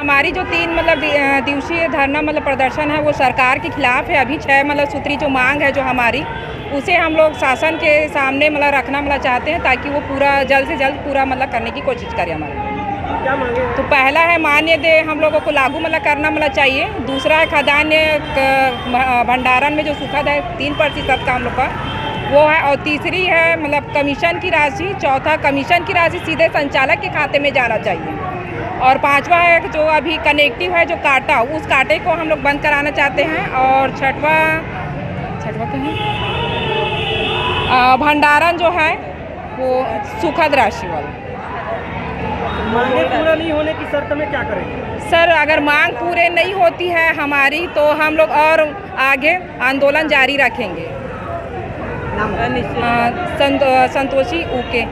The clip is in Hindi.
हमारी जो 3 मतलब दिवसीय धरना मतलब प्रदर्शन है वो सरकार के खिलाफ है। अभी 6 मतलब सूत्री जो मांग है जो हमारी, उसे हम लोग शासन के सामने मतलब रखना मतलब चाहते हैं, ताकि वो पूरा जल्द से जल्द पूरा मतलब करने की कोशिश करें हमारे। क्या मांगे? तो पहला है मान्य दे हम लोगों को लागू मतलब करना मतलब चाहिए। दूसरा है खाद्यान्न भंडारण में जो सुखद है 3% का हम लोग का वो है। और तीसरी है मतलब कमीशन की राशि। चौथा कमीशन की राशि सीधे संचालक के खाते में जाना चाहिए। और पांचवा है जो अभी कनेक्टिव है जो कांटा, उस कांटे को हम लोग बंद कराना चाहते हैं। और छठवा कहें भंडारण जो है वो सुखद राशि वाला। मांगे पूरा नहीं होने की शर्त में क्या करेंगे? सर अगर मांग पूरे नहीं होती है हमारी तो हम लोग और आगे आंदोलन जारी रखेंगे। संतोषी उके।